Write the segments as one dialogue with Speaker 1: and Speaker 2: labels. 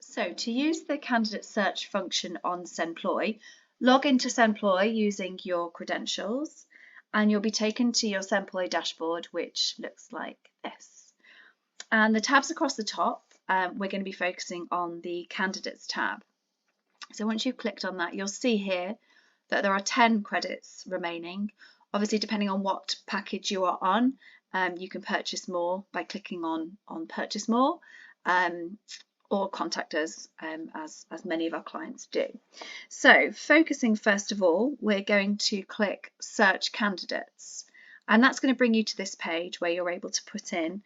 Speaker 1: So to use the candidate search function on Senploy, log into Senploy using your credentials and you'll be taken to your Senploy dashboard, which looks like this. And the tabs across the top, we're going to be focusing on the candidates tab. So once you've clicked on that, you'll see here that there are 10 credits remaining. Obviously, depending on what package you are on, you can purchase more by clicking on purchase more. Or contact us as many of our clients do. So focusing first of all, we're going to click search candidates, and that's going to bring you to this page where you're able to put in,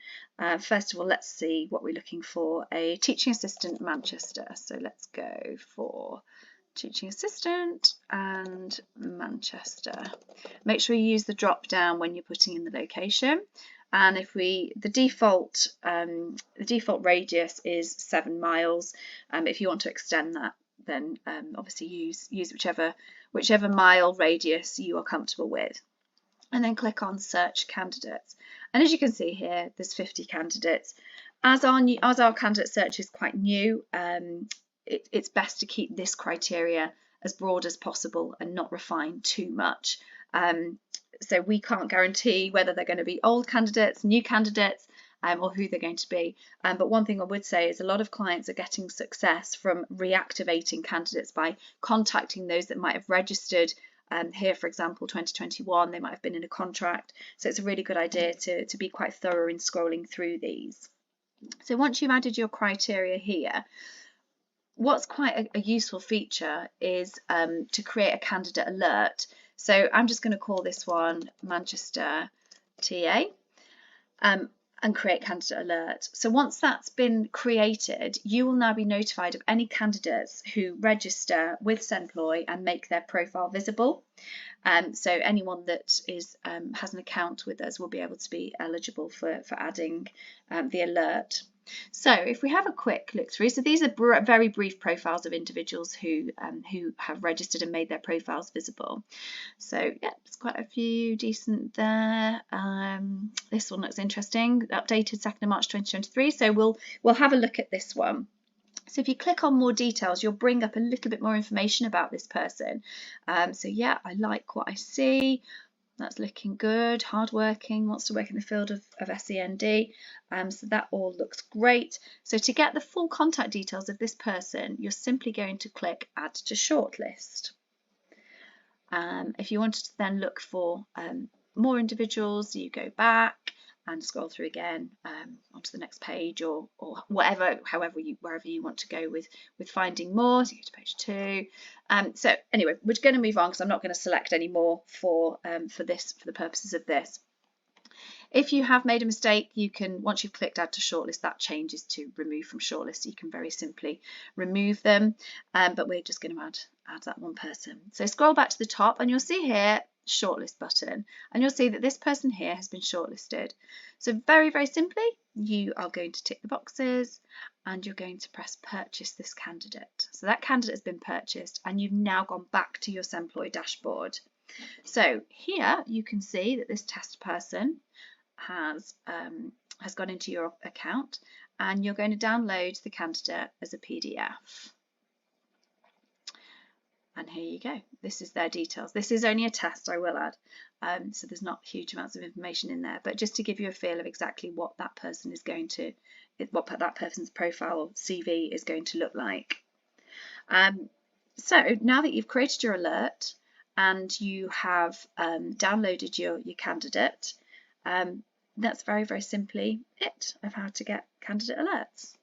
Speaker 1: first of all, let's see what we're looking for, a teaching assistant Manchester. So let's go for teaching assistant and Manchester. Make sure you use the drop down when you're putting in the location. And if the default radius is 7 miles. If you want to extend that, then obviously use whichever mile radius you are comfortable with. And then click on search candidates. And as you can see here, there's 50 candidates. As our candidate search is quite new, it's best to keep this criteria as broad as possible and not refine too much. So we can't guarantee whether they're going to be old candidates, new candidates, or who they're going to be. But one thing I would say is a lot of clients are getting success from reactivating candidates by contacting those that might have registered here, for example, 2021, they might have been in a contract. So it's a really good idea to be quite thorough in scrolling through these. So once you've added your criteria here, what's quite a useful feature is to create a candidate alert. So I'm just going to call this one Manchester TA and create candidate alert. So once that's been created, you will now be notified of any candidates who register with Senploy and make their profile visible. So anyone that has an account with us will be able to be eligible for adding the alert. So if we have a quick look through, so these are very brief profiles of individuals who have registered and made their profiles visible. So yeah, there's quite a few decent there. This one looks interesting, updated 2nd of March 2023. So we'll have a look at this one. So if you click on more details, you'll bring up a little bit more information about this person. So yeah, I like what I see. That's looking good, hardworking, wants to work in the field of SEND. So that all looks great. So to get the full contact details of this person, you're simply going to click Add to Shortlist. If you wanted to then look for more individuals, you go back and scroll through again onto the next page or wherever you want to go with finding more. So you go to page 2. So anyway, we're going to move on because I'm not going to select any more for the purposes of this. If you have made a mistake, you can, once you've clicked Add to Shortlist, that changes to Remove from Shortlist. You can very simply remove them, but we're just going to add that one person. So scroll back to the top and you'll see here Shortlist button, and you'll see that this person here has been shortlisted. So very, very simply, you are going to tick the boxes and you're going to press Purchase this candidate. So that candidate has been purchased and you've now gone back to your Senploy dashboard. So here you can see that this test person has gone into your account and you're going to download the candidate as a PDF. And here you go. This is their details. This is only a test, I will add. So there's not huge amounts of information in there, but just to give you a feel of exactly what that person is going to, what that person's profile or CV is going to look like. So now that you've created your alert and you have downloaded your candidate, that's very, very simply it of how to get candidate alerts.